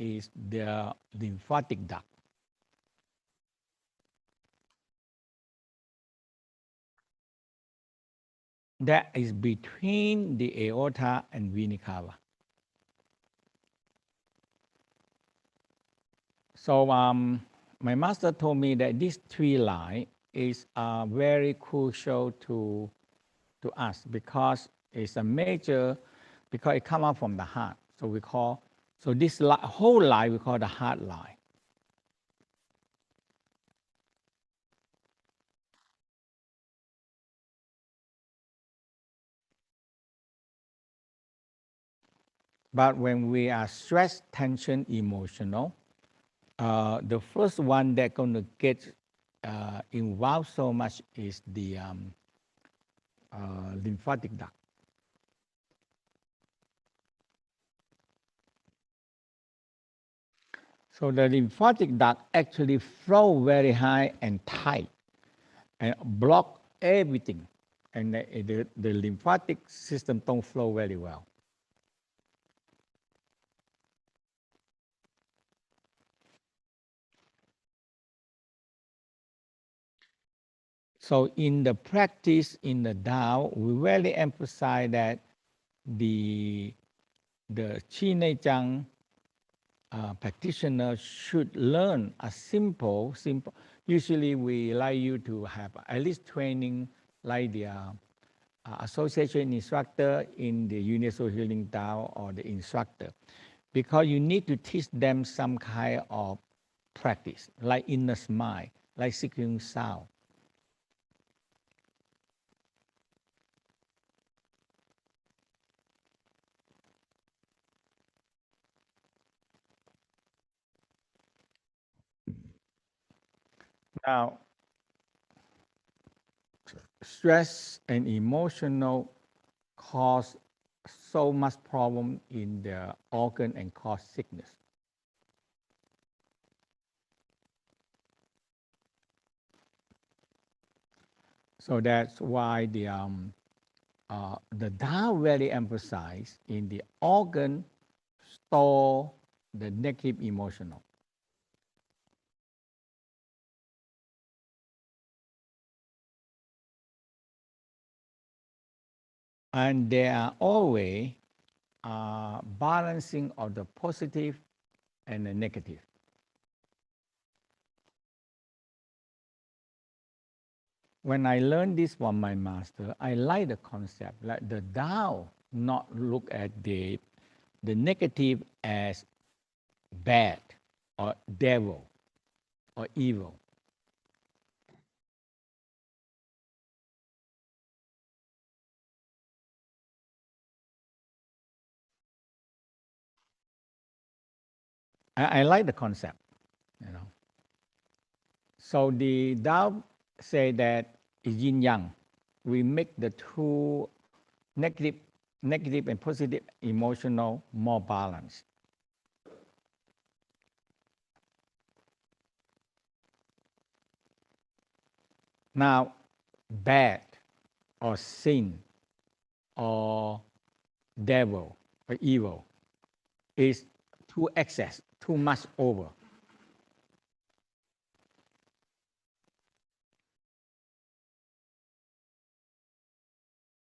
is the lymphatic duct. That is between the aorta and vena cava. So my master told me that this three line is very crucial to us because it's a major, because it comes out from the heart. So we call, so this whole line we call the heart line. But when we are stressed, tension, emotional, the first one that's going to get involved so much is the lymphatic duct. So the lymphatic duct actually flow very high and tight and block everything. And the lymphatic system don't flow very well. So in the practice, in the Tao, we really emphasize that the Nei Tsang practitioner should learn a simple. Usually we like you to have at least training like the association instructor in the Universal Healing Tao or the instructor, because you need to teach them some kind of practice, like inner smile, like seeking sound. Now, stress and emotional cause so much problem in the organ and cause sickness. So that's why the Tao really emphasize in the organ store the negative emotional. And there are always balancing of the positive and the negative. When I learned this from my master, I like the concept, like the Tao not look at the negative as bad or devil or evil. I like the concept, you know. So the Tao say that yin yang, we make the two negative and positive emotional more balanced. Now, bad or sin or devil or evil is too excess, too much over.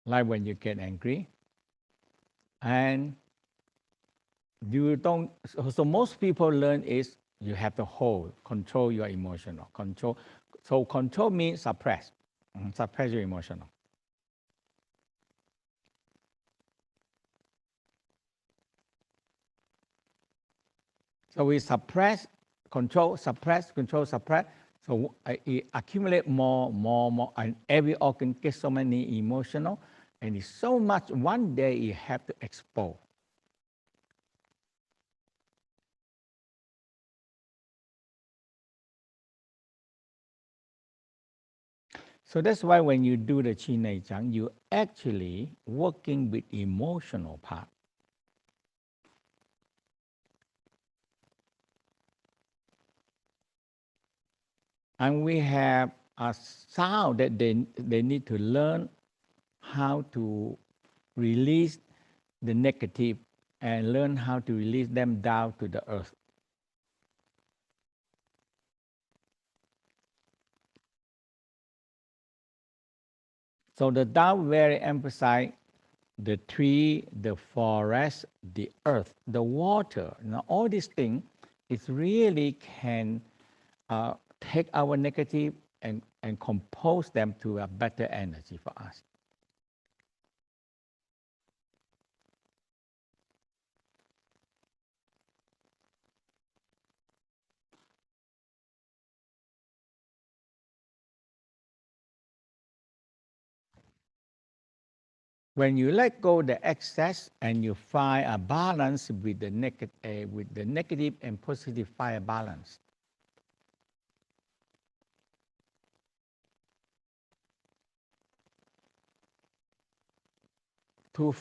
Like when you get angry and you don't, so most people learn is you have to control your emotional, control. So control means suppress your emotional. So we suppress, control, suppress, control, suppress. So it accumulate more, and every organ gets so many emotional, and it's so much. One day you have to expose. So that's why when you do the Nei Tsang, you actually working with emotional part. And we have a sound that they need to learn how to release the negative and learn how to release them down to the earth. So the Tao very emphasize the tree, the forest, the earth, the water. All these things, it really can take our negative and compose them to a better energy for us. When you let go the excess and you find a balance with the negative and positive, find a balance. To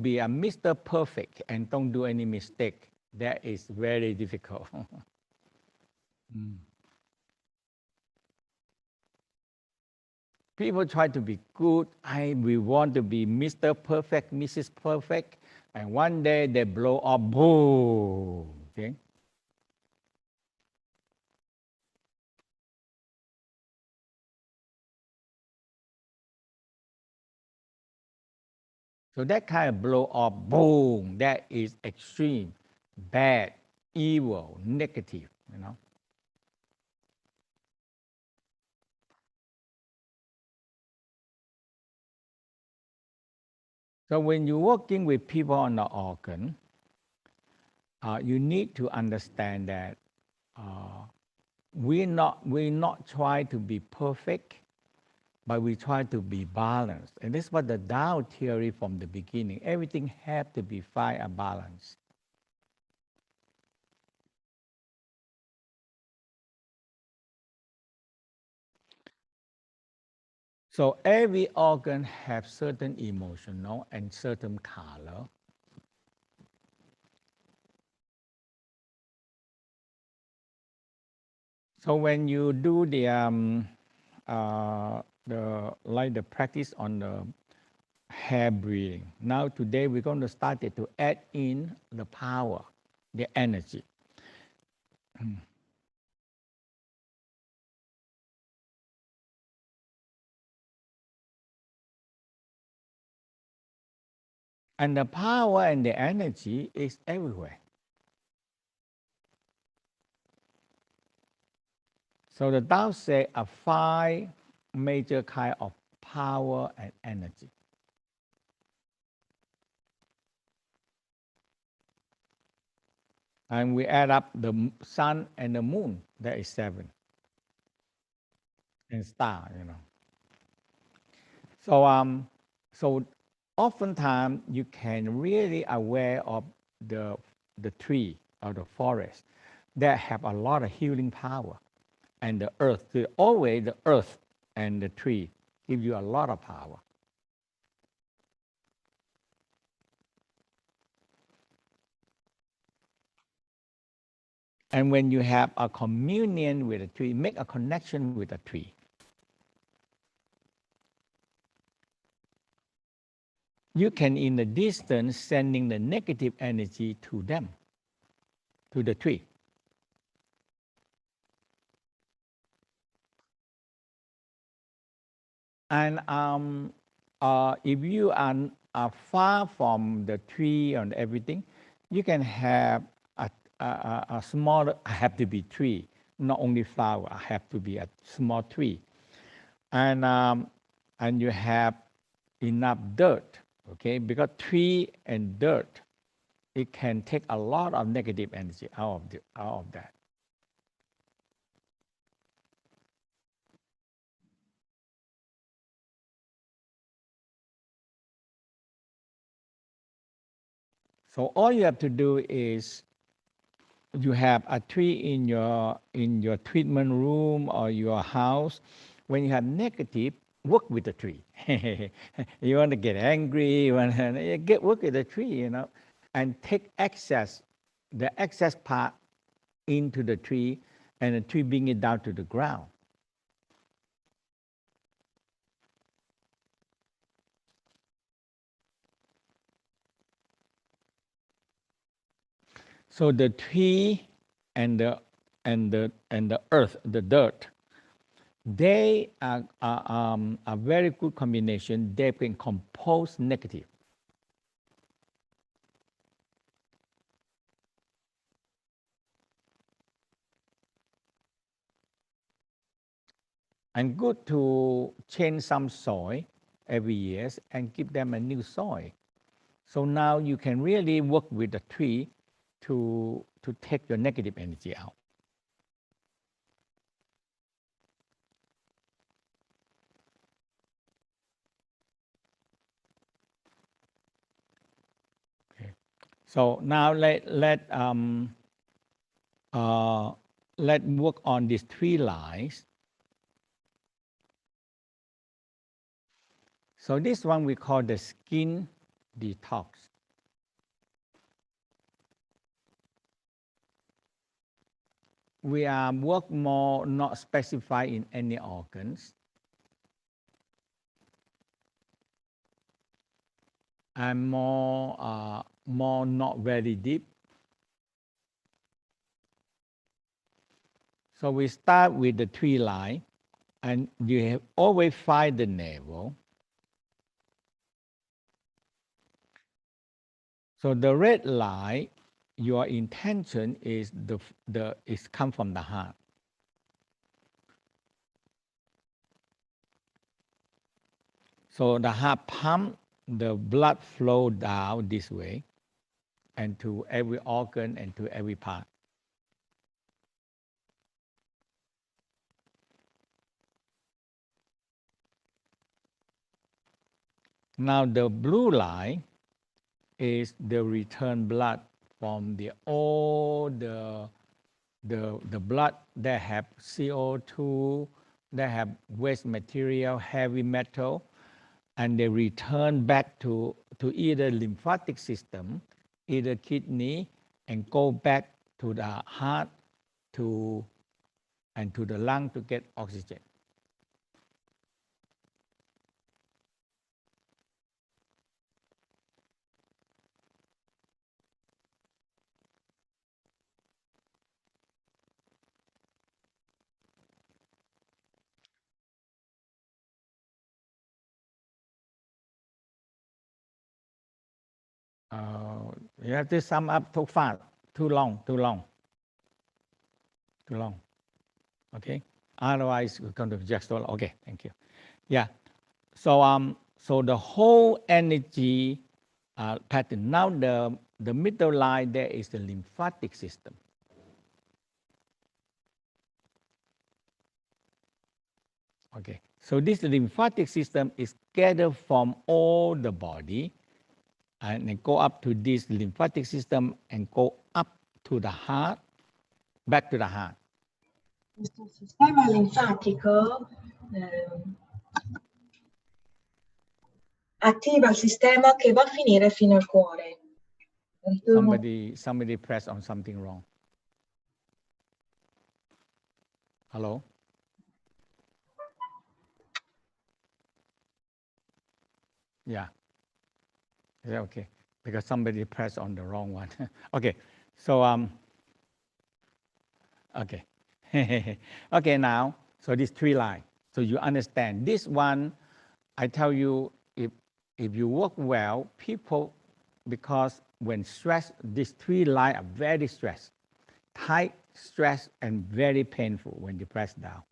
be a Mr. Perfect and don't do any mistake, that is very difficult. People try to be good. We want to be Mr. Perfect, Mrs. Perfect, and one day they blow up, boom. Okay? So that kind of blow up, boom, that is extreme, bad, evil, negative. So when you're working with people on the organ, you need to understand that we're not trying to be perfect, but we try to be balanced. And that's what the Tao theory from the beginning. Everything had to be find a balance. So every organ has certain emotional and certain color. So when you do the practice on the hair breathing, now today we're going to start it to add in the power, the energy. And the power and the energy is everywhere. So the Tao say a five major kind of power and energy. And we add up the sun and the moon, that is seven. And star. So oftentimes you can really aware of the tree or the forest that have a lot of healing power. And the earth, always the earth and the tree give you a lot of power. And when you have a communion with a tree, make a connection with a tree. You can, in the distance, sending the negative energy to them, to the tree. And if you are far from the tree and everything, you can have a small, have to be tree, not only flower, have to be a small tree. And you have enough dirt, okay? Because tree and dirt, it can take a lot of negative energy out of that. So all you have to do is you have a tree in your treatment room or your house. When you have negative, work with the tree. You want to get angry, you want to work with the tree, and take the excess part into the tree, and the tree bring it down to the ground. So the tree and the earth, the dirt, they are a very good combination. They can compose negative. And good to change some soil every year and give them a new soil. So now you can really work with the tree to take your negative energy out. Okay. So now let work on these 3 lines. So this one we call the skin detox. We are work more not specified in any organs. And more not very deep. So we start with the 3 line, and you have always find the navel. So the red line, your intention is is come from the heart. So the heart pump the blood flow down this way, and to every organ and to every part. Now the blue line is the return blood from all the blood that have CO2, that have waste material, heavy metal, and they return back to either lymphatic system, either kidney, and go back to the heart and to the lung to get oxygen. You have to sum up too fast, too long. Okay. Otherwise, we're going to just all. Okay. Thank you. Yeah. So the whole energy pattern. Now the middle line there is the lymphatic system. Okay. So this lymphatic system is gathered from all the body, and then go up to this lymphatic system and go up to the heart, back to the heart. Questo sistema linfatico attiva il sistema che va a finire fino al cuore. Somebody press on something wrong. Hello? Yeah. Is that okay? Because somebody pressed on the wrong one. Okay. So okay. Okay, now, so these 3 lines. So you understand this one, I tell you, if you work well, people, because when stressed, these 3 lines are very stressed, tight, stressed, and very painful when you press down.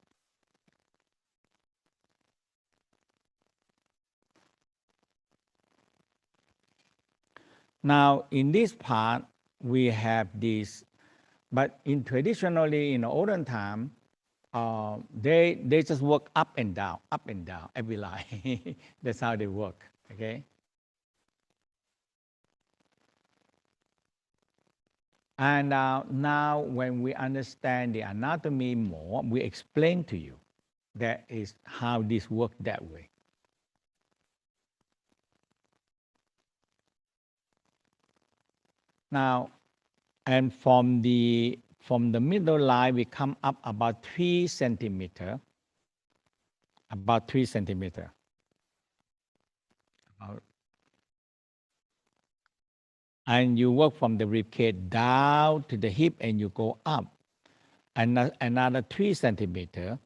Now, in this part, we have this, but traditionally in the olden time, they just work up and down, every line. That's how they work, okay? And now when we understand the anatomy more, we explain to you that is how this works that way. Now, and from the middle line, we come up about 3 centimeter, about 3 centimeter. And you work from the ribcage down to the hip, and you go up, and another 3 centimeter,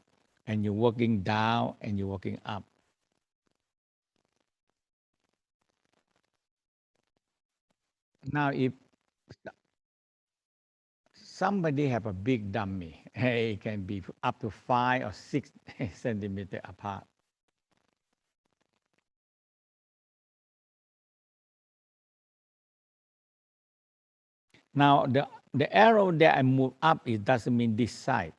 and you're working down and you're working up. Now, if somebody have a big dummy, it can be up to 5 or 6 centimeters apart. Now, the arrow that I move up, it doesn't mean this side.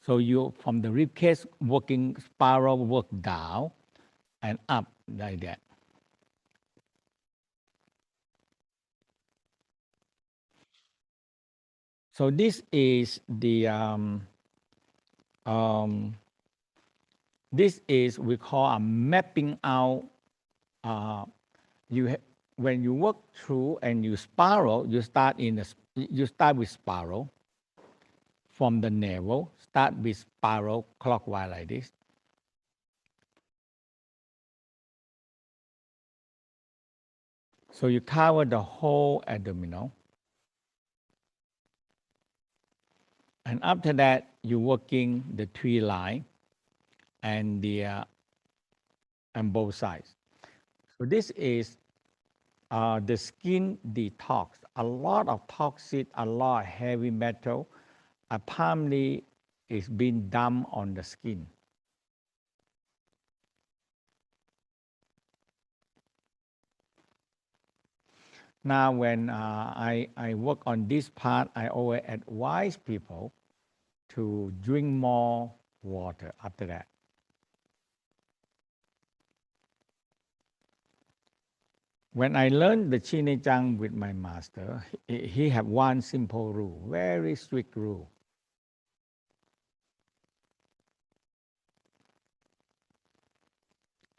So you, from the rib cage, working spiral, work down and up like that. So this is the, this is, we call a mapping out. When you work through and you spiral, you start with spiral from the navel, start with spiral clockwise like this. So you cover the whole abdominal. And after that, you're working the 3 line and and both sides. So this is the skin detox. A lot of toxic, a lot of heavy metal, apparently is being dumped on the skin. Now, when I work on this part, I always advise people to drink more water after that. When I learned the Nei Tsang with my master, he had one simple rule, very strict rule.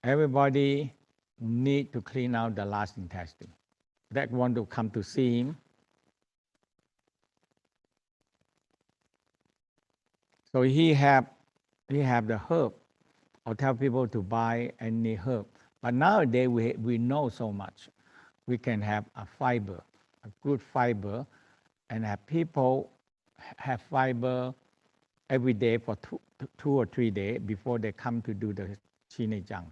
Everybody need to clean out the last intestine. That want to come to see him. So he have the herb. I'll tell people to buy any herb. But nowadays we know so much. We can have a fiber, a good fiber, and have people have fiber every day for 2 or 3 days before they come to do the Nei Tsang.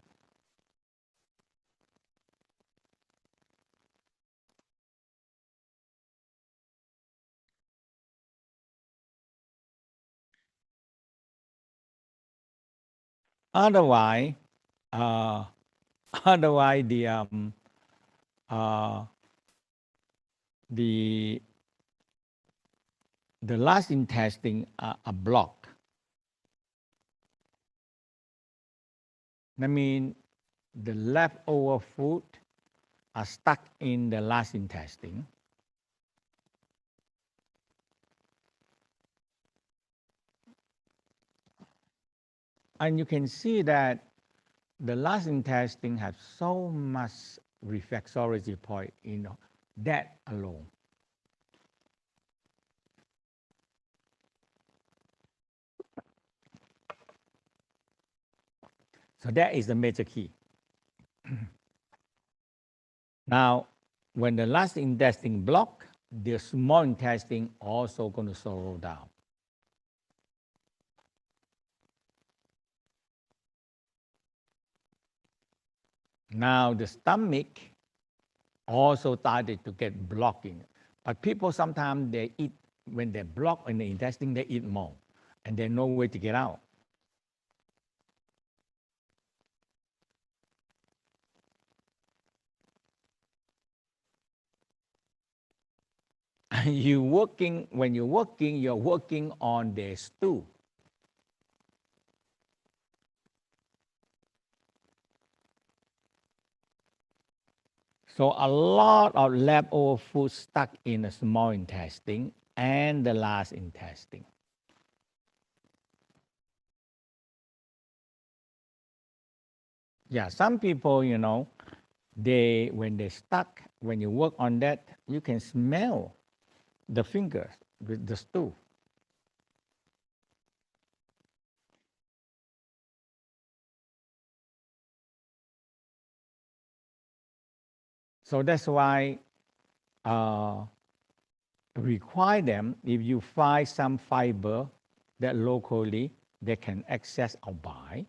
Otherwise, uh, otherwise uh, the last intestine are blocked. That means the leftover food are stuck in the last intestine. And you can see that the last intestine has so much reflexology point in that alone. So that is the major key. Now, when the last intestine block, the small intestine also going to slow down. Now the stomach also started to get blocking. But people sometimes they eat, when they block in the intestine, they eat more. And there's no way to get out. When you're working on the stool. So a lot of leftover food stuck in the small intestine and the large intestine. Yeah, some people, when they stuck, when you work on that, you can smell the fingers with the stool. So that's why require them, if you find some fiber that locally, they can access our body.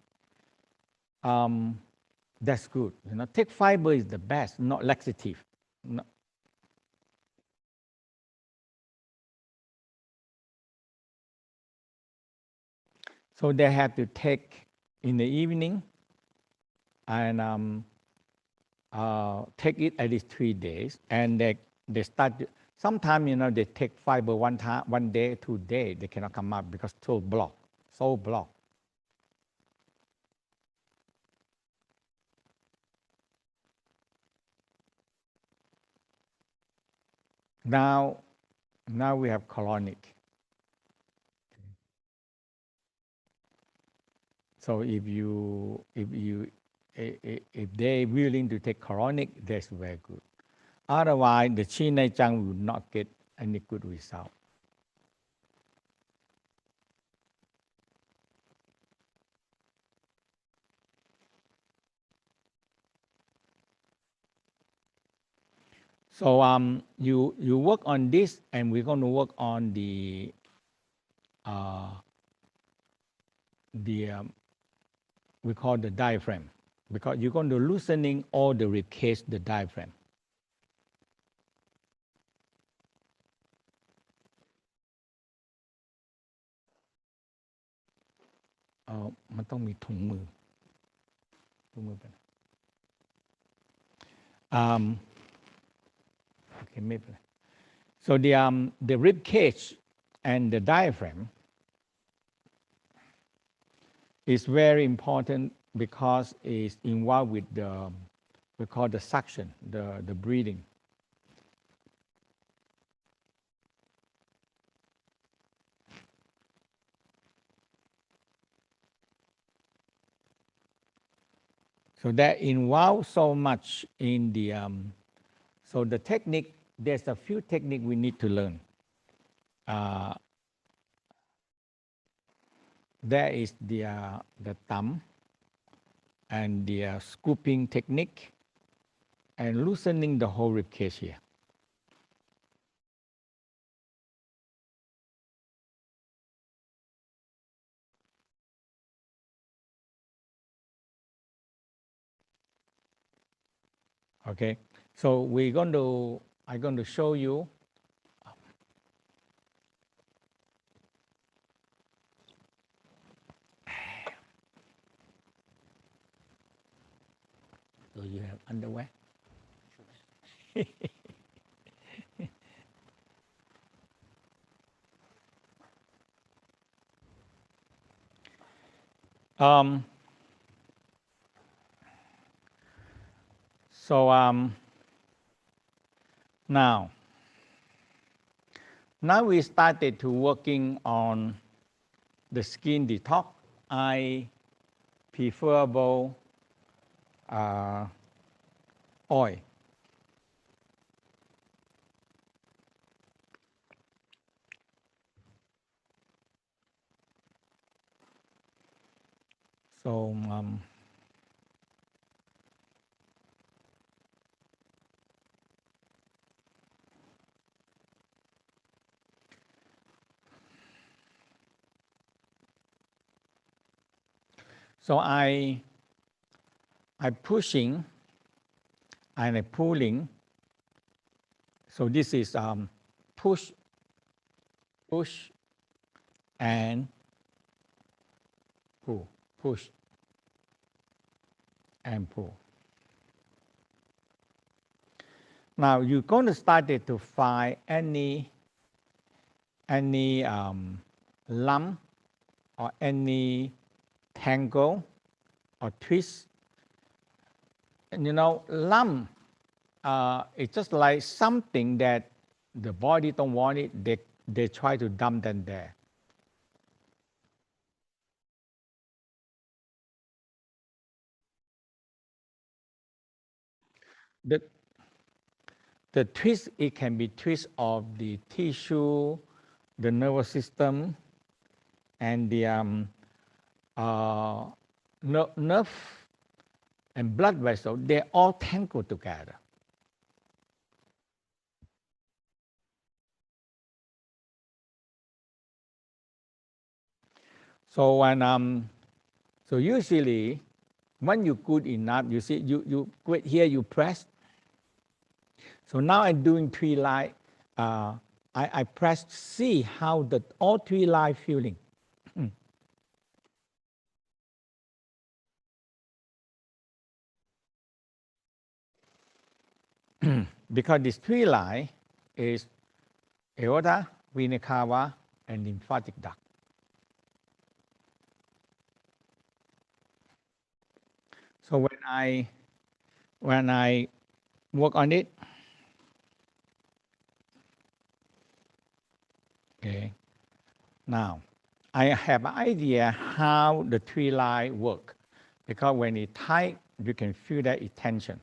That's good. Thick fiber is the best, not laxative. No. So they have to take in the evening and take it at least 3 days, and they start. Sometimes they take fiber one day, 2 days, they cannot come up because so blocked. Now we have colonic. So if they're willing to take colonic, that's very good. Otherwise, the Chia Nei Tsang will not get any good result. So you work on this, and we're going to work on the we call the diaphragm, because you're going to loosening all the rib cage, the diaphragm.มันต้องมีถุงมือไปokay ไม่เป็นไร so the rib cage and the diaphragm is very important because it's involved with we call the suction, the breathing. So that involves so much in the so the technique. There's a few techniques we need to learn. There is the thumb and the scooping technique and loosening the whole rib cage here. Okay, so I'm going to show you. Do you have underwear? So now we started to working on the skin detox. I preferable oil. So I pushing and I pulling. So this is push and pull, push and pull. Now you're going to start to find any lump or any tangle or twist. And lump it's just like something that the body don't want it. They try to dump them there. The twist, it can be twist of the tissue, the nervous system, and the nerve and blood vessel. They're all tangled together. So when so usually when you good enough, you see you quit here, you press. So now I'm doing 3 line. I press see how the all 3 line feeling. Because this 3 line is aorta, vena cava, and lymphatic duct. So when I work on it, okay. Now I have an idea how the 3 line work, because when it tight, you can feel that it tension.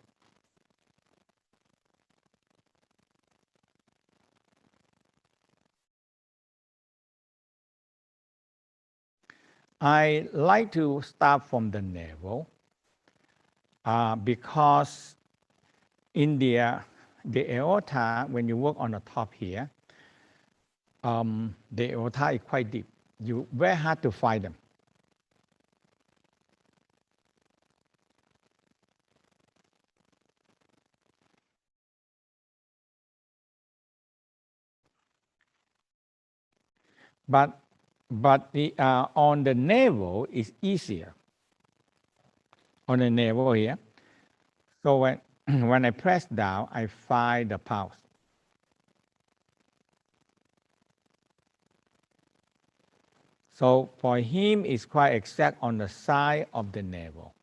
I like to start from the navel because in the aorta, when you work on the top here, the aorta is quite deep. You very hard to find them. But on the navel is easier. On the navel here. So when when I press down, I find the pulse. So for him, it's quite exact on the side of the navel.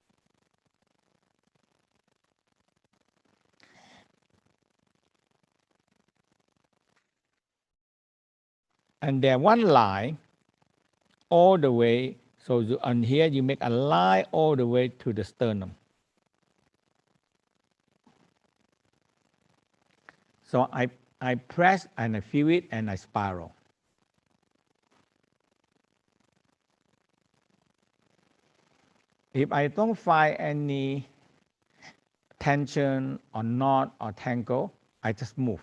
And then one line all the way. So on here, you make a line all the way to the sternum. So I press and I feel it and I spiral. If I don't find any tension or knot or tangle, I just move.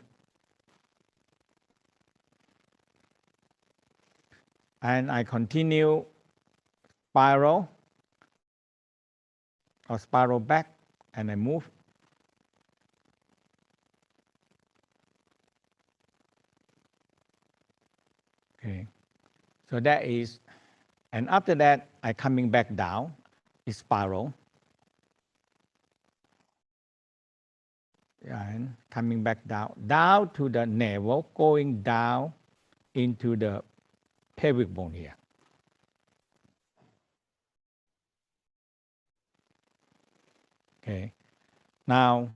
And I continue spiral or spiral back and I move. Okay, so that is, and after that, I coming back down, is spiral. And coming back down to the navel, going down into the pelvic bone here. Okay, now,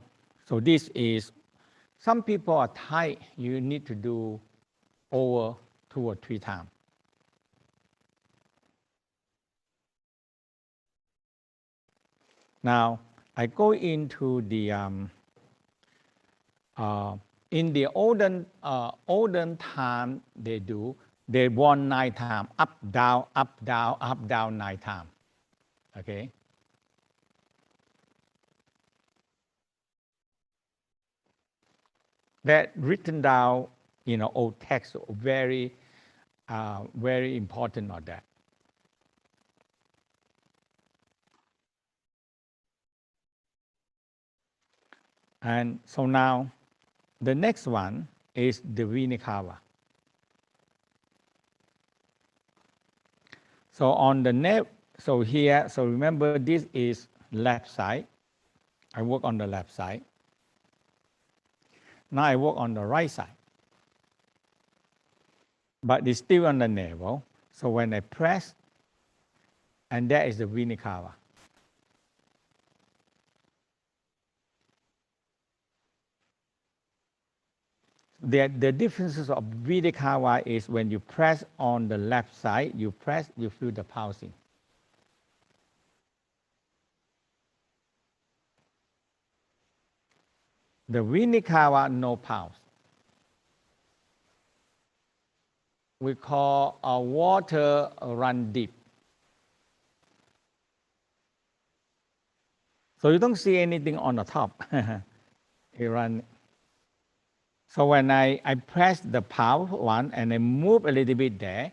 so this is, some people are tight, you need to do over 2 or 3 times. Now, I go into the, in the olden time, they want 9 times, up, down, 9 times, okay? That written down, old text, very, very important on that. And so now, the next one is the vena cava. So on the neck, so here, so remember this is left side. I work on the left side. Now I work on the right side. But it's still on the navel. So when I press, and that is the vena cava. The differences of vena cava is when you press on the left side, you press, you feel the pulsing. The vena cava, no pulse. We call a water run deep. So you don't see anything on the top. It run. So when I press the pulse one and I move a little bit there,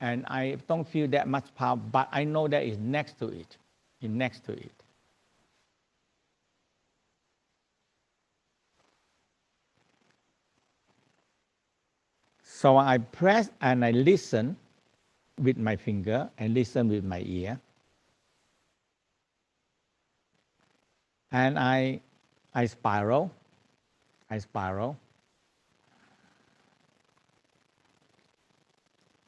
and I don't feel that much power, but I know that it's next to it. It's next to it. So I press and I listen with my finger and listen with my ear. And I spiral. I spiral.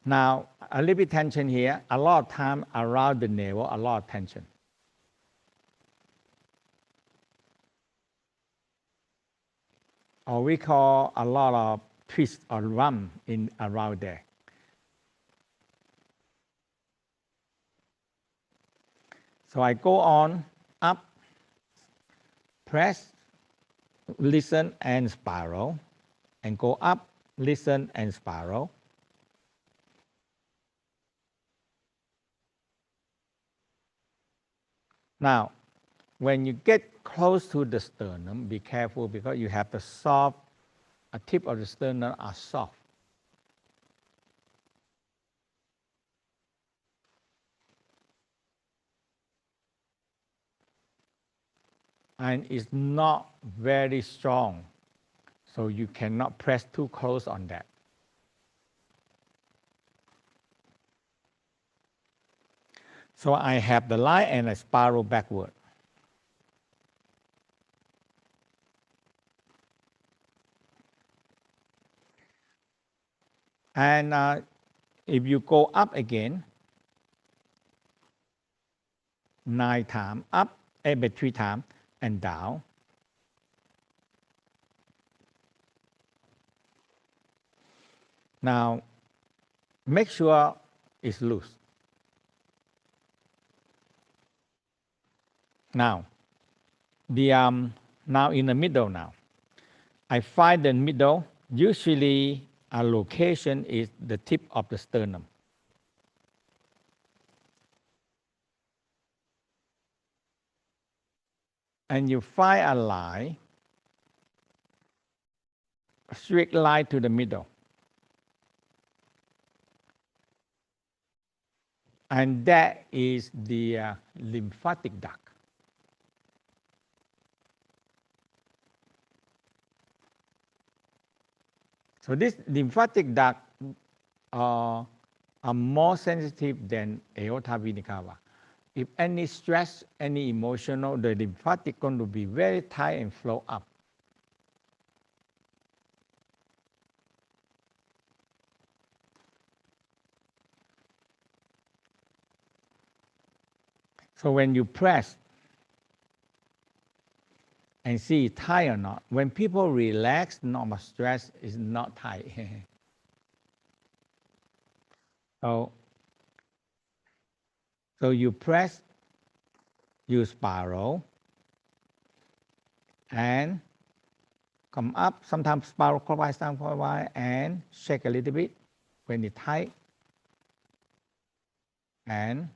Now, a little bit tension here. A lot of time around the navel, a lot of tension. Or we call a lot of twist or run in around there. So I go on, up, press, listen and spiral, and go up, listen and spiral. Now, when you get close to the sternum, be careful because you have the soft, a tip of the sternum are soft. And it's not very strong, so you cannot press too close on that. So I have the line and I spiral backward. And if you go up again, 9 times up, 3 times, and down. Now, make sure it's loose. Now, now in the middle now. I find the middle, usually a location is the tip of the sternum. And you find a line, a straight line to the middle. And that is the lymphatic duct. So this lymphatic duct are more sensitive than aorta vena cava. If any stress, any emotional, the lymphatic going to be very tight and flow up. So when you press and see it tight or not, when people relax, normal stress is not tight. So you press, you spiral, and come up, sometimes spiral clockwise, and shake a little bit when it's tight, and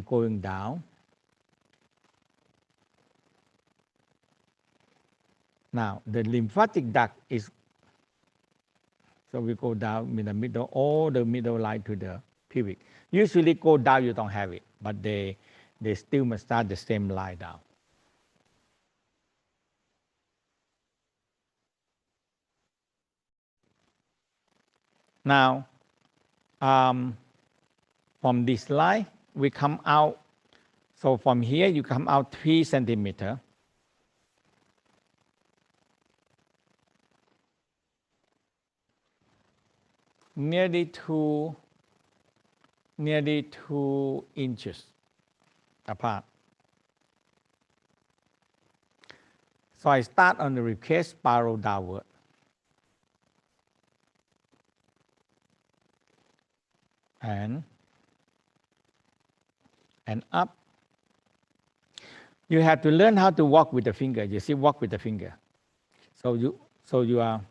going down. Now, the lymphatic duct is, so we go down in the middle, all the middle line to the pubic. Usually go down, you don't have it, but they still must start the same line down. Now, from this line, we come out. So from here, you come out 3 centimeters. Nearly 2 inches apart. So I start on the ribcage, spiral downward. And up. You have to learn how to walk with the finger. You see, walk with the finger. So you are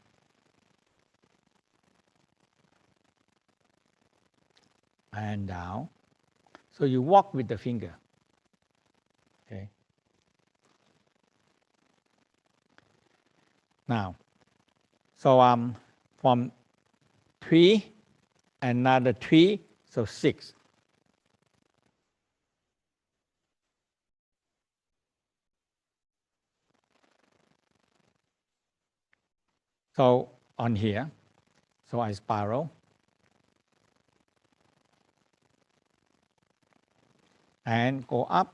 and down. So you walk with the finger. Okay. Now, so from 3, another 3, so 6. So on here, so I spiral. And go up.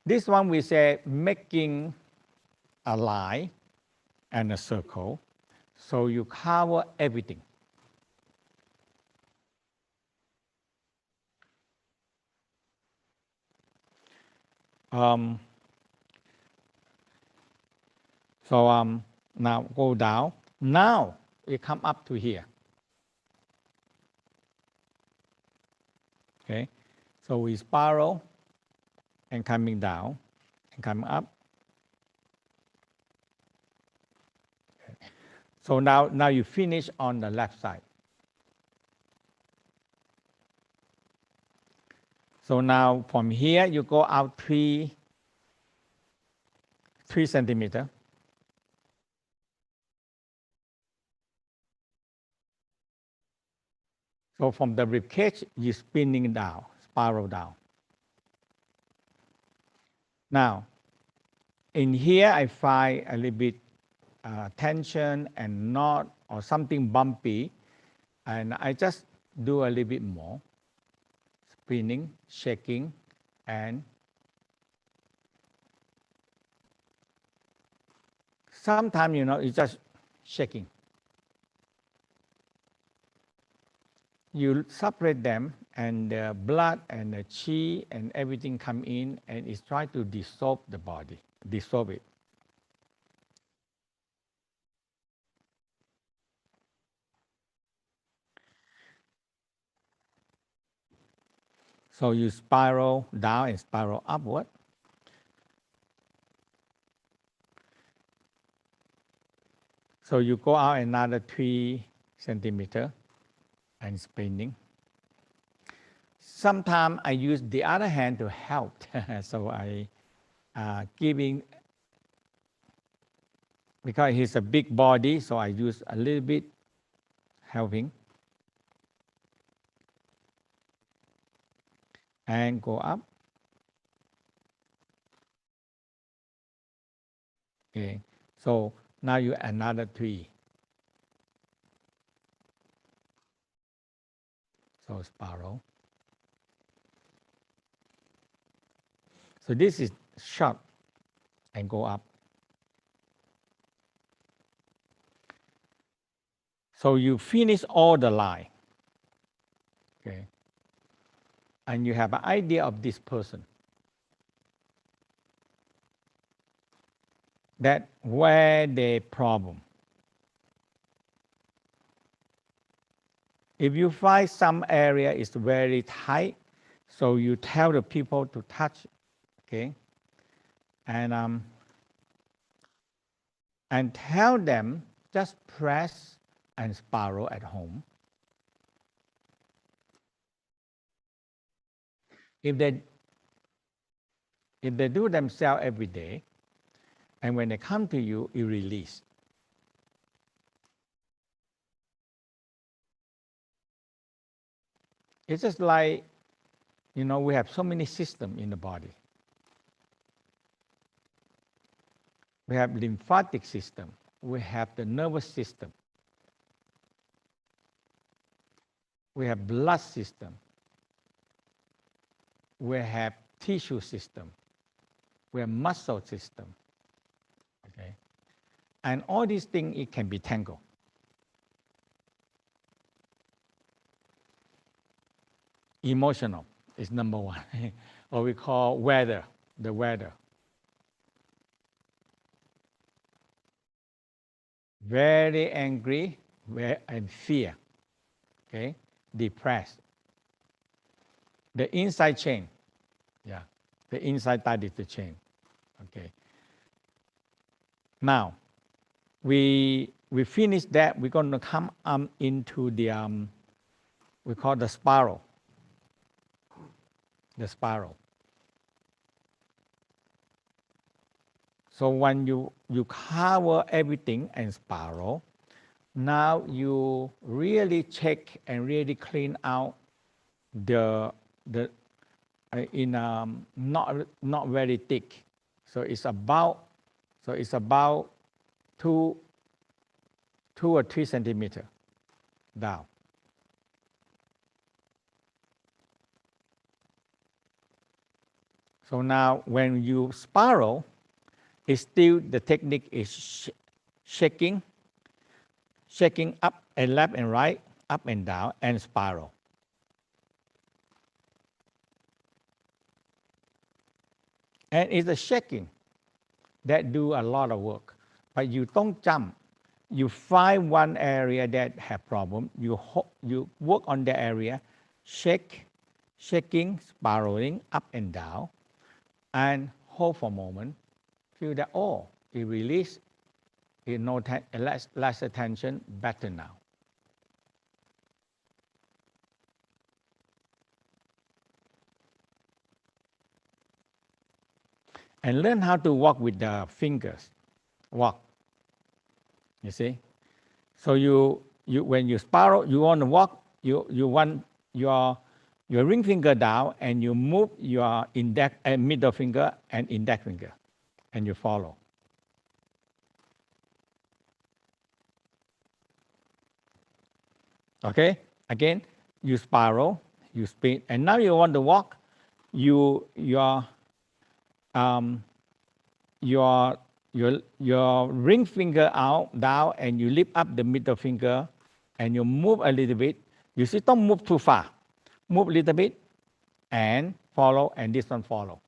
This one we say making a line and a circle. So you cover everything. Now go down. Now we come up to here. Okay, so we spiral and coming down and coming up. Okay. So now you finish on the left side. So now from here you go out 3 centimeters. So from the rib cage, you're spinning down, spiral down. Now, in here, I find a little bit tension and knot or something bumpy, and I just do a little bit more, spinning, shaking, and sometimes, it's just shaking. You separate them, and the blood and the chi and everything come in, and it's trying to dissolve the body, dissolve it. So you spiral down and spiral upward. So you go out another 3 centimeters and spinning. Sometimes I use the other hand to help. So I giving, because he's a big body, so I use a little bit helping. And go up. Okay, so now you another 3. So spiral. So this is short and go up. So you finish all the line. Okay. And you have an idea of this person. That where the problem. If you find some area is very tight, so you tell the people to touch, okay, and tell them just press and spiral at home. If they do themselves every day, and when they come to you, you release. It's just like, we have so many systems in the body. We have lymphatic system. We have the nervous system. We have blood system. We have tissue system. We have muscle system. Okay, and all these things, it can be tangled. Emotional is number one, or we call weather, the weather. Very angry and fear, okay, depressed. The inside chain, yeah, the inside that is the chain, okay. Now, we finish that. We're going to come into the we call the spiral. The spiral. So when you cover everything and spiral, Now you really check and really clean out the in not very thick. So it's about 2 or 3 centimeters down. So now when you spiral, it's still the technique is shaking up and left and right, up and down, and spiral. And it's the shaking that do a lot of work. But you don't jump. You find one area that have problem. You work on the area, shaking, spiraling up and down, and hold for a moment. Feel that, oh, it release, it no less attention, better now. And learn how to walk with the fingers. Walk. You see? So you when you spiral, you want to walk, you want your ring finger down and you move your index and middle finger and index finger and you follow. Okay? Again, you spiral, you spin, and now you want to walk, your ring finger out, down, and you lift up the middle finger, and you move a little bit. You see, don't move too far. Move a little bit, and follow, and this one follow.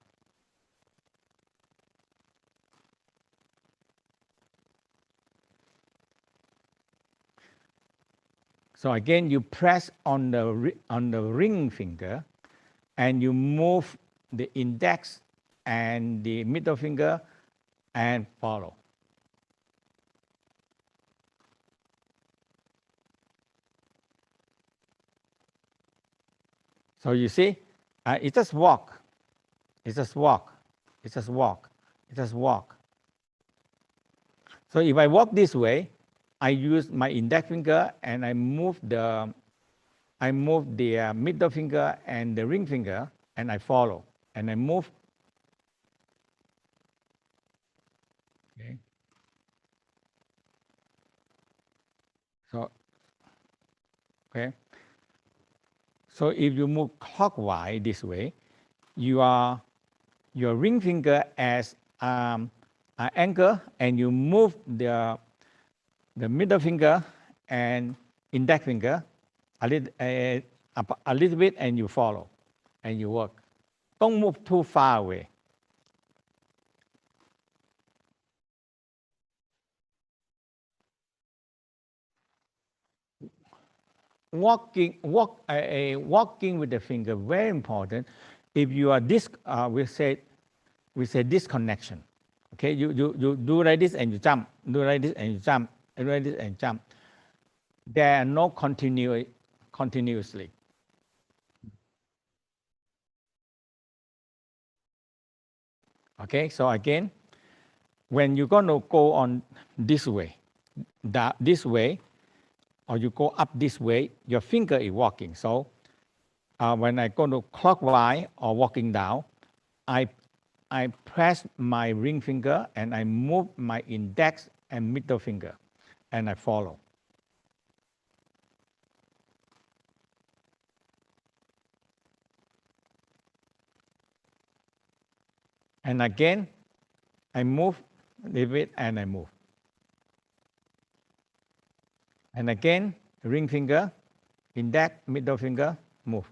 So again, you press on the ring finger, and you move the index and the middle finger, and follow. So you see, it just walk. It just walk. It just walk. It just walk. So if I walk this way, I use my index finger and I move the middle finger and the ring finger, and I follow, and I move. Okay. So, okay. So if you move clockwise this way, your ring finger as an anchor, and you move the middle finger and index finger a little bit, and you follow, and you work. Don't move too far away. Walking with the finger, very important. If you are we say disconnection. Okay, you do like this and you jump, do like this and you jump, do like this and jump. There are no continuously. Okay, so again, when you're going to go on this way, or you go up this way, your finger is walking. So when I go to clockwise or walking down, I press my ring finger and I move my index and middle finger, and I follow. And again, I move a little bit and I move. And again, ring finger, index, middle finger, move.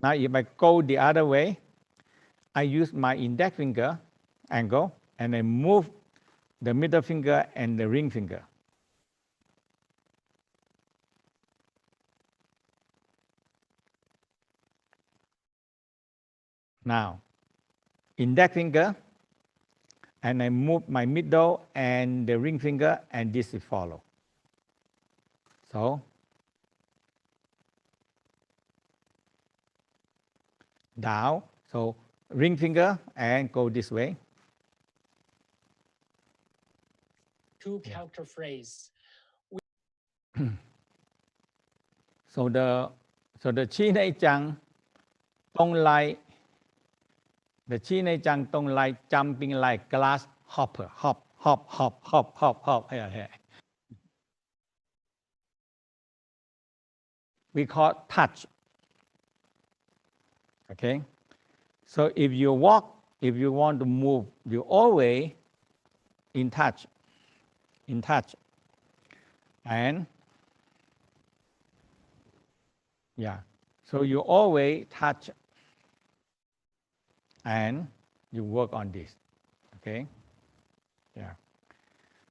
Now if I go the other way, I use my index finger angle and I move the middle finger and the ring finger. Now, index finger, and I move my middle and the ring finger, and this will follow. So, down, so ring finger and go this way. Two character phrase. So the Chi Nei Tsang don't like the Chi Nei Tsang don't like jumping like glass hopper, hop, hop, hop, hop, hop, hop. Yeah. We call touch. Okay? So if you walk, if you want to move, you always in touch. And yeah. So you always touch and you work on this. Okay? Yeah.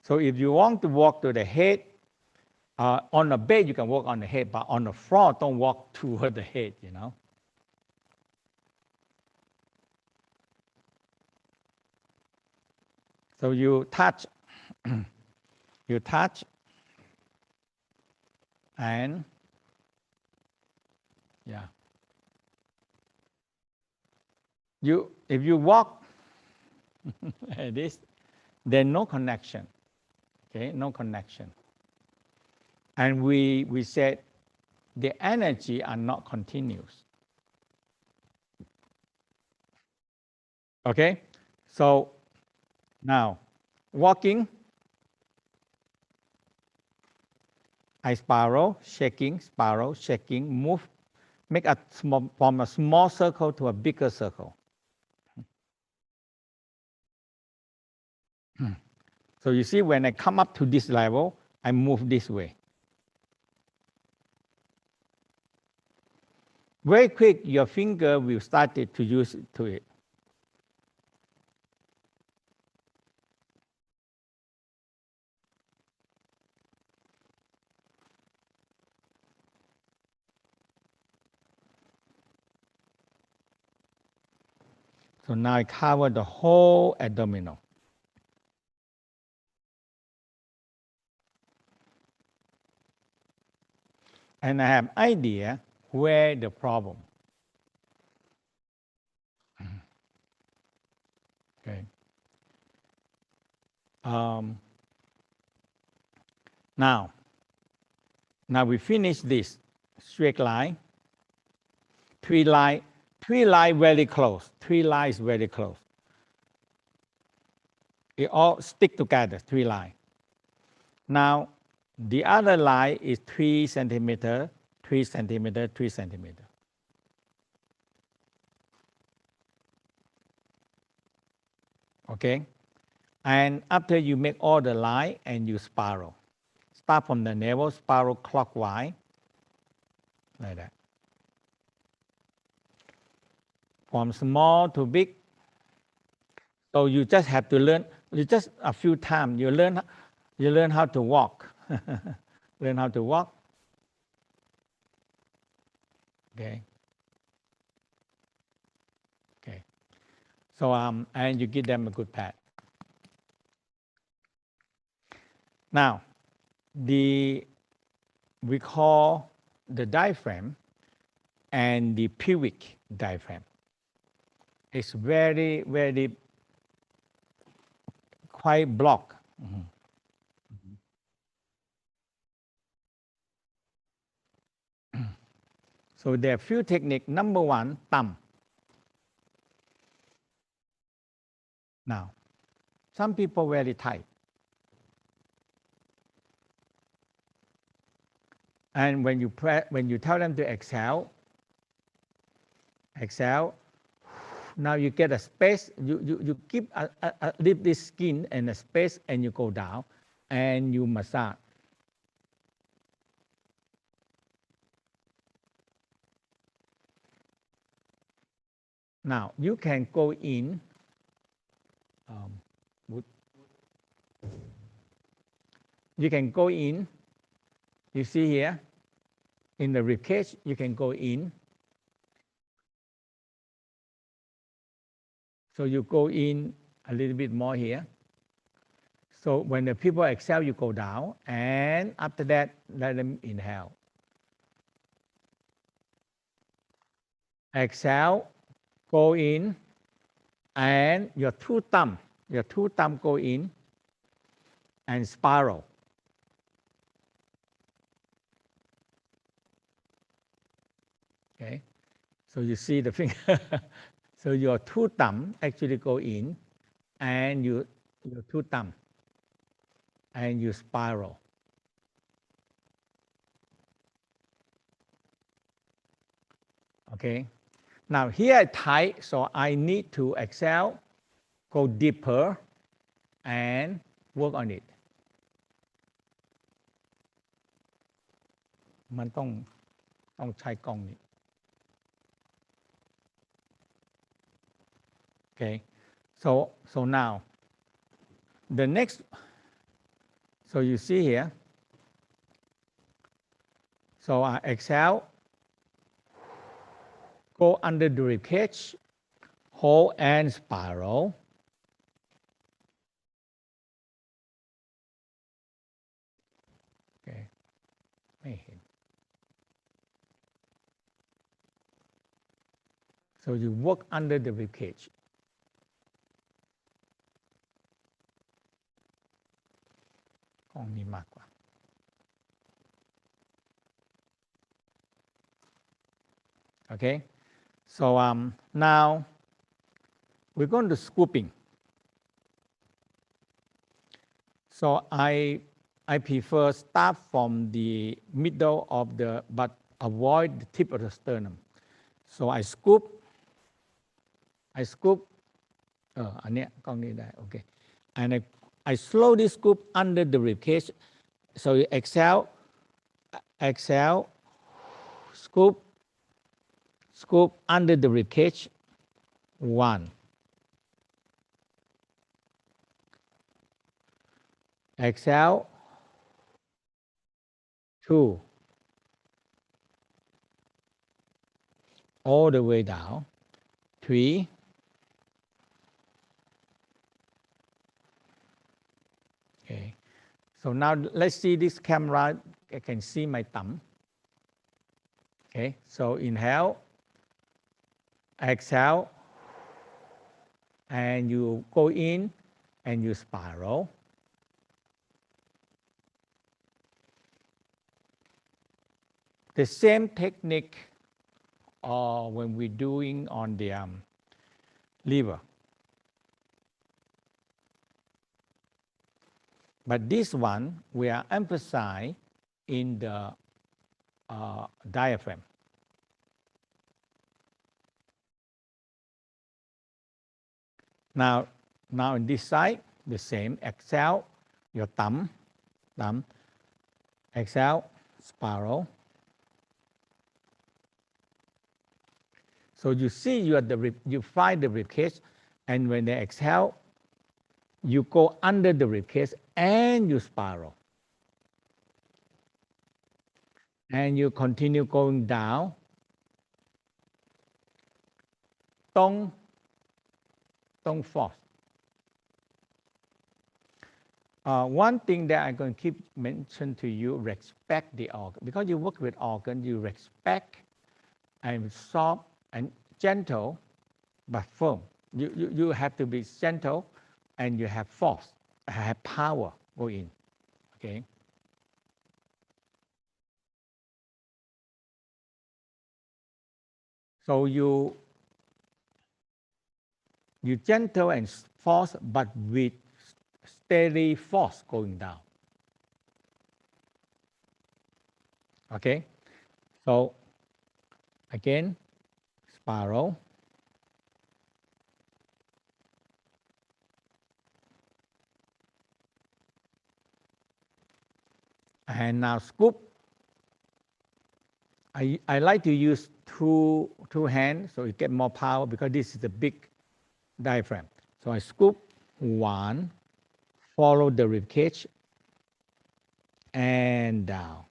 So if you want to walk to the head, on the bed you can walk on the head, but on the floor don't walk toward the head, you know. So you touch, and yeah. If you walk like this, there's no connection. Okay, no connection. And we said the energy are not continuous. Okay, so now walking, I spiral, shaking, move, make from a small circle to a bigger circle. So you see, when I come up to this level, I move this way. Very quick, your finger will start to use to it. So now I cover the whole abdominal. And I have idea where the problem. Okay. Now we finish this straight line. Three line very close. Three lines very close. It all stick together, 3 lines. Now, the other line is 3 centimeter, 3 centimeter, 3 centimeter. Okay? And after you make all the line and you spiral. Start from the navel, spiral clockwise, like that. From small to big. So you just have to learn, just a few times, you learn how to walk. Learn how to walk. Okay. Okay. So and you give them a good pat. Now, we call the diaphragm and the pubic diaphragm. It's very, very quite blocked. So there are few techniques. Number 1, thumb. Now, some people very tight. And when you tell them to exhale, now you get a space, you keep leave this skin and a space, and you go down and you massage. Now you can go in. You can go in. You see here, in the ribcage, you can go in. So you go in a little bit more here. So when the people exhale, you go down, and after that, let them inhale. Exhale, go in, and your two thumb go in and spiral. Okay, so you see the finger. So your two thumb actually go in, and your two thumb, and you spiral. Okay, now here tight, so I need to exhale, go deeper, and work on it. มันต้องใช้กล้องนี้ Okay, so now the next, so you see here, so I exhale, go under the rib cage, hold and spiral. Okay, ไม่เห็น so you work under the rib cage. Okay, so now we're going to scooping. So I prefer start from the middle of the, but avoid the tip of the sternum. So I scoop อันเนี้ยกล้องนี้ได้ okay, and I slowly scoop under the rib cage. So you exhale, scoop under the rib cage. 1, exhale, 2, all the way down, 3, okay. So now let's see this camera. I can see my thumb. Okay, so inhale, exhale, and you go in and you spiral. The same technique when we're doing on the liver. But this one, we are emphasizing in the diaphragm. Now on this side, the same. Exhale, your thumb, exhale, spiral. So you see you find the rib cage, and when they exhale, you go under the rib cage and you spiral. And you continue going down. Don't force. One thing that I'm going to keep mention to you, respect the organ. Because you work with organ, you respect and soft and gentle, but firm. You have to be gentle, and you have force, have power go in. Okay. So you gentle and force, but with steady force going down. Okay. So again, spiral. And now scoop. I like to use two hands so you get more power, because this is the big diaphragm. So I scoop 1, follow the rib cage, and down.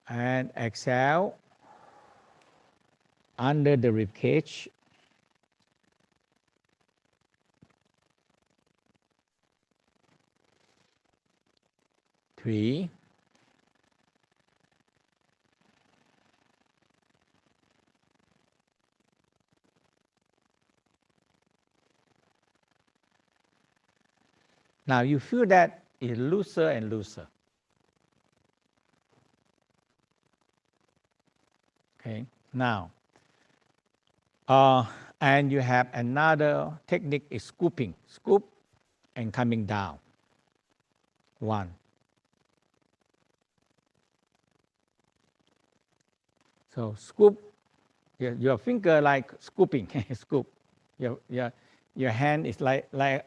And exhale under the rib cage. 3, now you feel that it's looser and looser. Okay, now, and you have another technique is scooping, scoop and coming down. 1. So scoop, your finger like scooping, scoop. Your hand is like a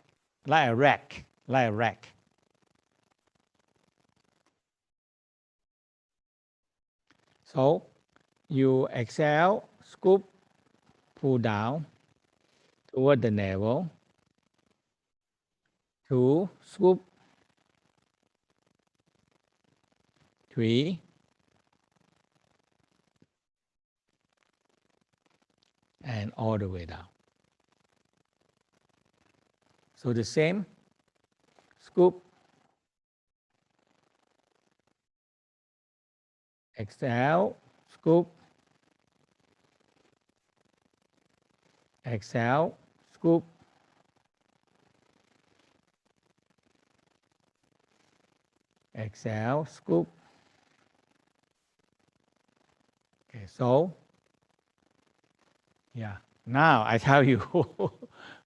rack, like a rack. So you exhale, scoop, pull down toward the navel. 2, scoop. 3, and all the way down. So the same, scoop, exhale, scoop, exhale, scoop, exhale, scoop. Okay, so, yeah, now I tell you,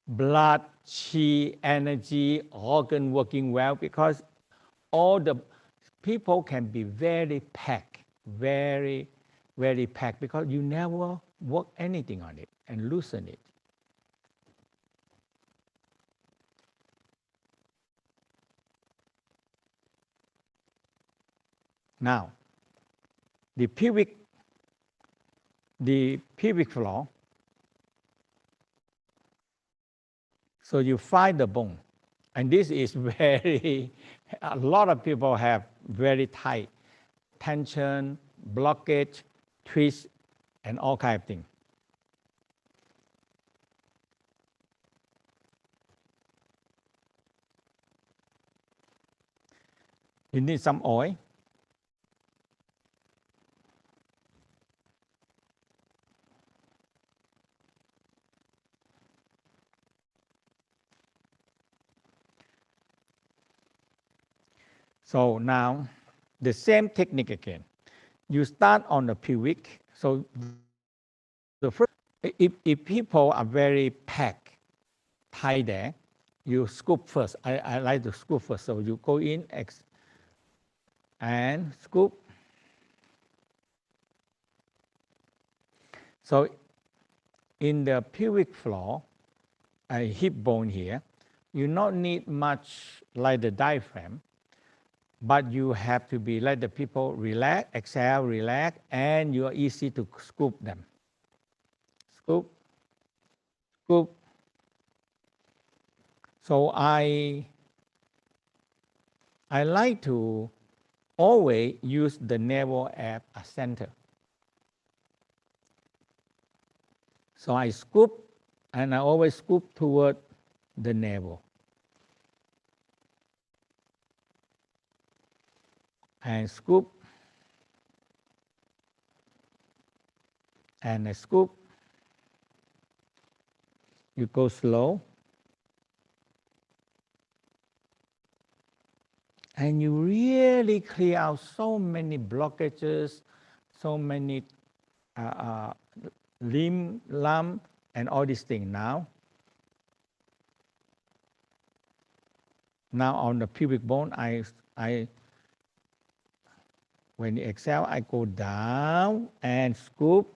blood, chi, energy, organ working well, because all the people can be very packed, very, very packed, because you never work anything on it and loosen it. Now, the pelvic floor, so you find the bone. And this is very, a lot of people have very tight tension, blockage, twist, and all kind of things. You need some oil. So now, the same technique again. You start on the pelvic. So the first, if people are very packed, tight there, you scoop first. I like to scoop first. So you go in and scoop. So in the pelvic floor, a hip bone here, you not need much like the diaphragm, but you have to be let the people relax, exhale, relax, and you are easy to scoop them. Scoop, scoop. So I like to always use the navel as a center. So I scoop, and I always scoop toward the navel. And scoop, and I scoop. You go slow. And you really clear out so many blockages, so many limb, lump, and all these things now. Now on the pubic bone, when you exhale, I go down and scoop.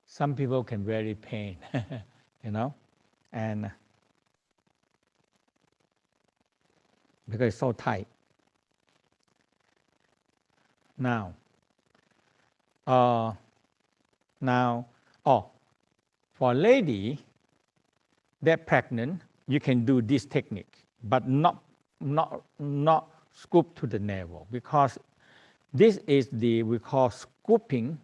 Some people can very pain, and because it's so tight. Now, for a lady that pregnant, you can do this technique, but not scoop to the navel, because this is we call scooping.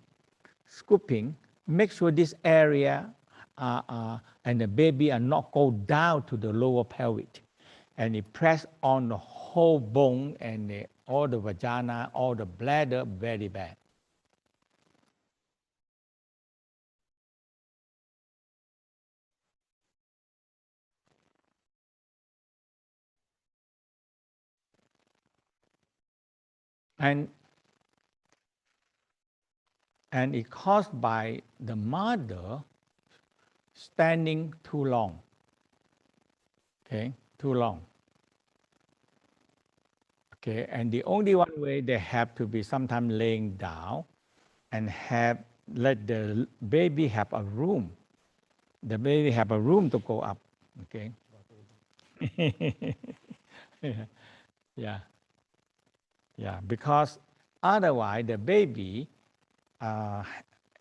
Make sure this area and the baby are not go down to the lower pelvic, and it press on the whole bone and all the vagina, all the bladder, very bad. And it caused by the mother standing too long. Okay, too long. Okay, and the only one way they have to be sometimes laying down and let the baby have a room. The baby have a room to go up. Okay. Yeah, because otherwise the baby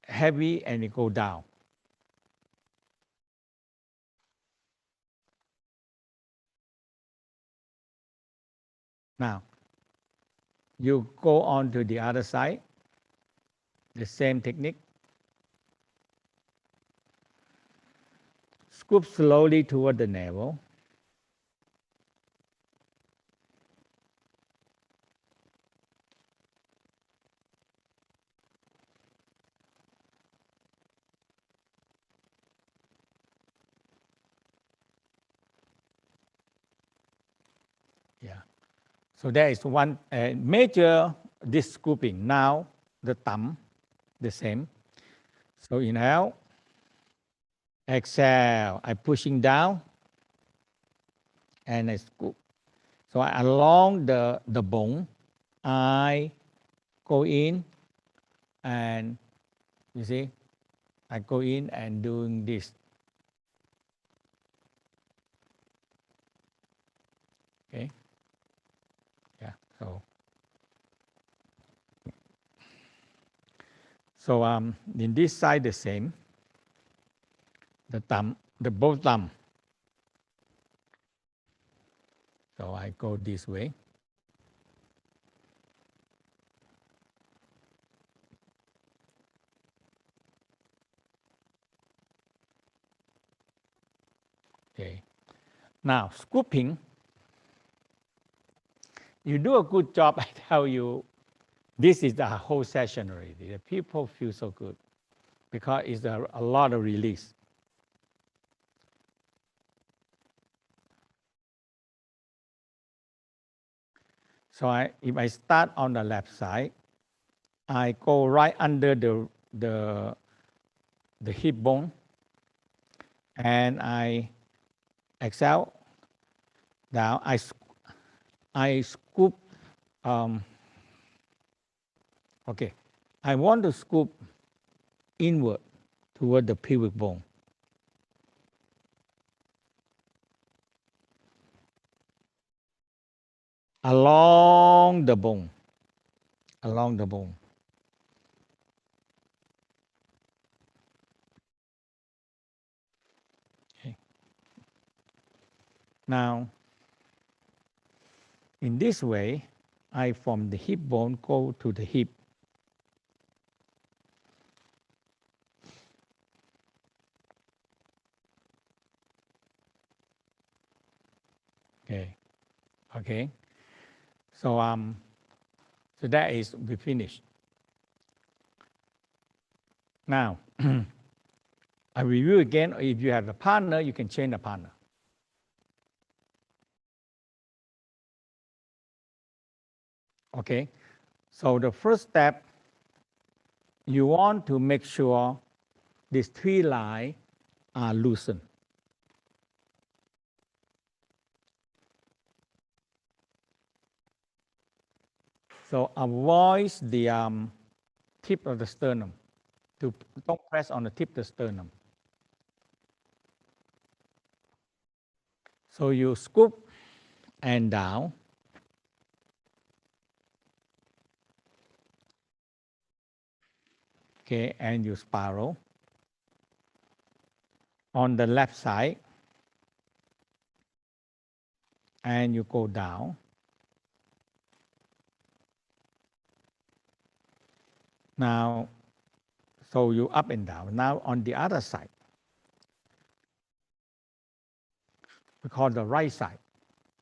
heavy and it go down. Now, you go on to the other side, the same technique. Scoop slowly toward the navel. Yeah. So there is one major this scooping. Now the thumb, the same. So inhale, exhale. I'm pushing down, and I scoop. So along the bone, I go in, and you see, I go in and doing this. Okay. Yeah. So in this side the same. The thumb, the both thumb. So I go this way. Okay. Now scooping. You do a good job. I tell you, this is the whole session already. The people feel so good because it's a lot of release. So if I start on the left side, I go right under the hip bone, and I exhale down. I scoop. Okay, I want to scoop inward toward the pelvic bone. Along the bone. Along the bone. Okay. Now, in this way, I from the hip bone go to the hip. Okay. Okay. So so that is we finished. Now I review again. If you have a partner, you can change the partner. Okay. So the first step, you want to make sure these three lines are loosened. So avoid the tip of the sternum. Don't press on the tip of the sternum. So you scoop and down. Okay, and you spiral. On the left side, and you go down. Now, so you up and down. Now on the other side, we call the right side.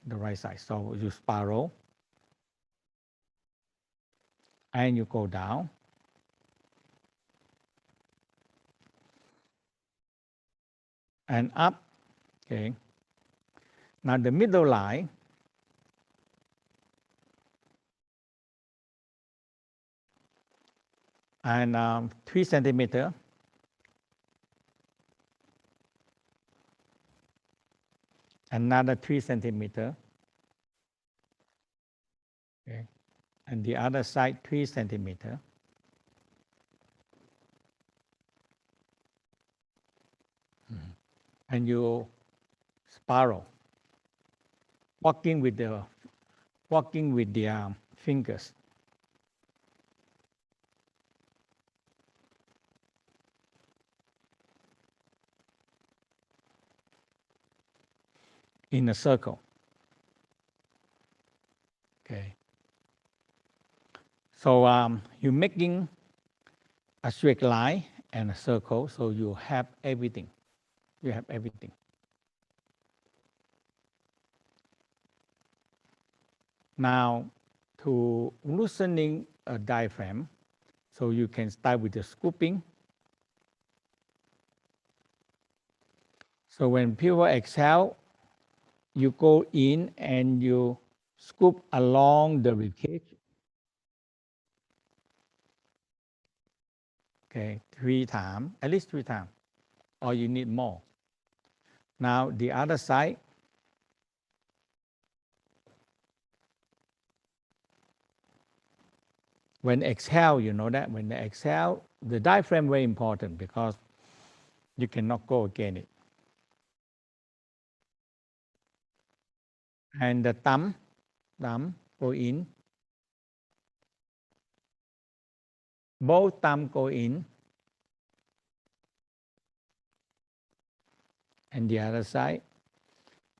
The right side. So you spiral, and you go down. And up. Okay. Now the middle line, and 3 centimeter. Another 3 centimeter. Okay. And the other side 3 centimeter. And you spiral, walking with the fingers. In a circle. Okay. So you're making a straight line and a circle, so you have everything. You have everything. Now, to loosening a diaphragm, so you can start with the scooping. So when people exhale, you go in and you scoop along the ribcage. Okay, 3 times, at least 3 times, or you need more. Now the other side. When exhale, you know that when they exhale, the diaphragm very important because you cannot go against it. And the thumb go in. Both thumb go in. And the other side.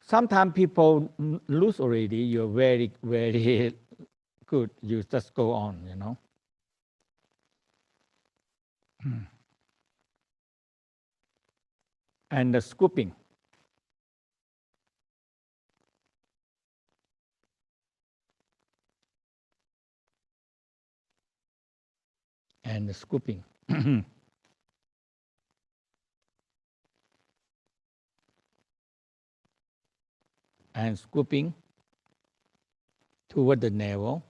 Sometimes people lose already. You're very, very good. You just go on, you know. And the scooping. And the scooping. And scooping toward the navel.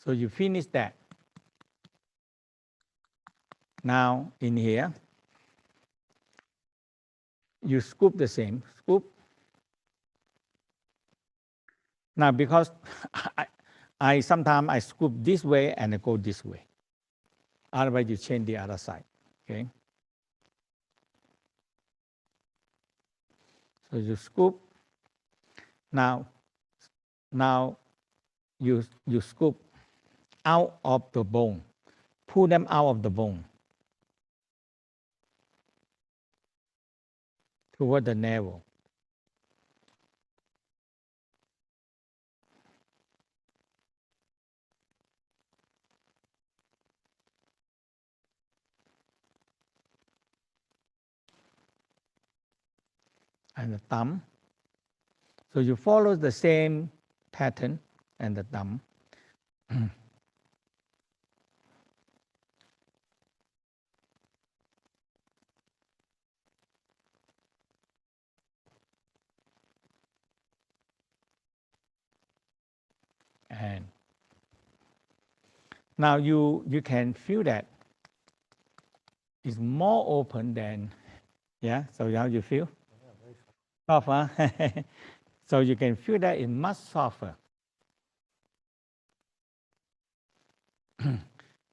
So you finish that. Now in here, you scoop the same. Scoop. Now because I sometimes I scoop this way and I go this way. Otherwise you change the other side. Okay. So you scoop. Now you scoop out of the bone. Pull them out of the bone toward the navel. And the thumb. So you follow the same pattern and the thumb. And now you can feel that it's more open than, yeah, so how you feel? Soft, huh? So you can feel that it's much softer.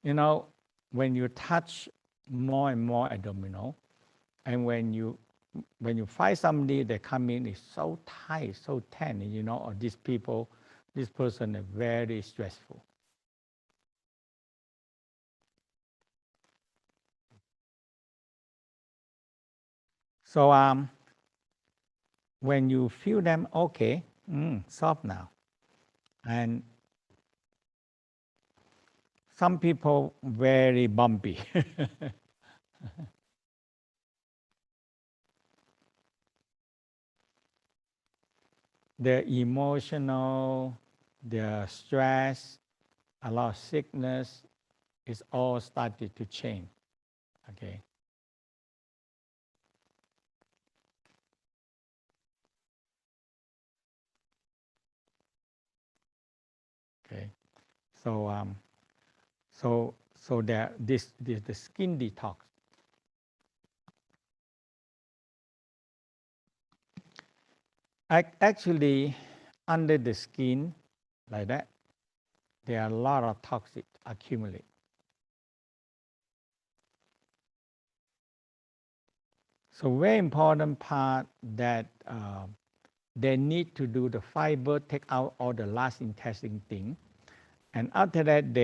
You know, when you touch more and more abdominal, and when you find somebody that come in is so tight, so tense, you know, or these people, this person is very stressful. So when you feel them, okay, soft now. And some people very bumpy. The emotional, the stress, a lot of sickness is all started to change. Okay. Okay. So there, this the skin detox. Actually, under the skin, like that, there are a lot of toxic accumulate. So very important part that they need to do the fiber, take out all the last intestine thing, and after that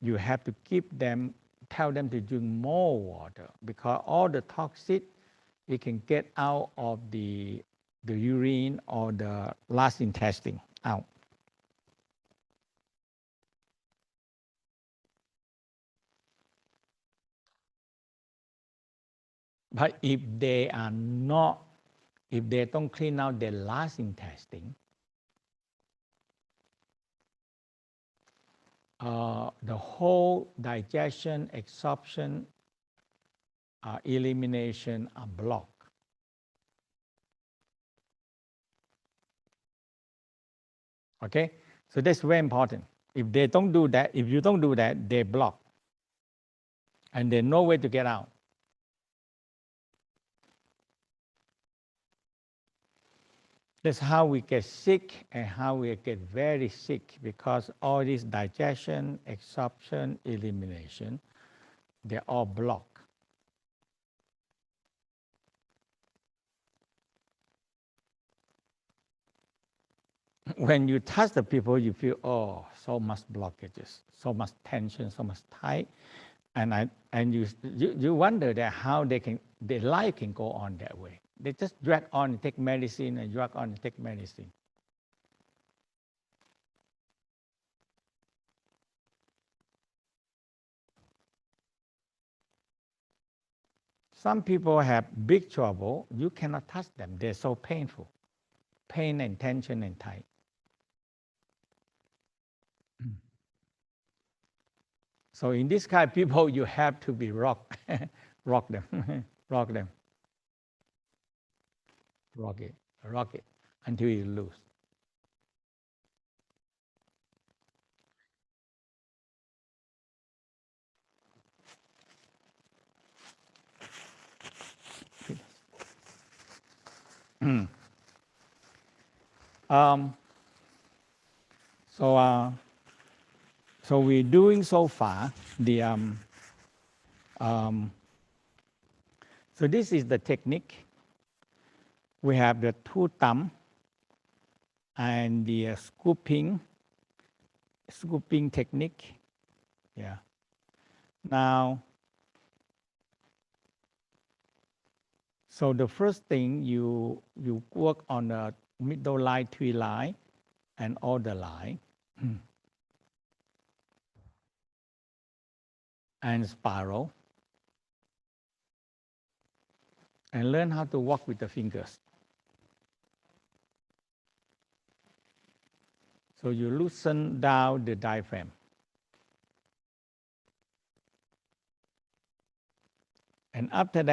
you have to keep them, tell them to drink more water because all the toxic it can get out of the urine or the last intestine out. But if they are not, if they don't clean out their last intestine, the whole digestion, absorption, elimination are blocked. Okay, so that's very important. If they don't do that, if you don't do that, they block, and there's no way to get out. That's how we get sick and how we get very sick because all this digestion, absorption, elimination, they're all blocked. When you touch the people, you feel, oh, so much blockages, so much tension, so much tight. And you wonder that how their life can go on that way. They just drag on and take medicine and drag on and take medicine. Some people have big trouble. You cannot touch them. They're so painful. Pain and tension and tight. So in this kind of people, you have to be rock, rock them, rock them, rock it until you lose. So we're doing so far the so this is the technique. We have the two thumb and the scooping technique. Yeah. Now, so the first thing you work on the middle line, tree line, and all the line, and spiral, and learn how to walk with the fingers. So you loosen down the diaphragm. And after that,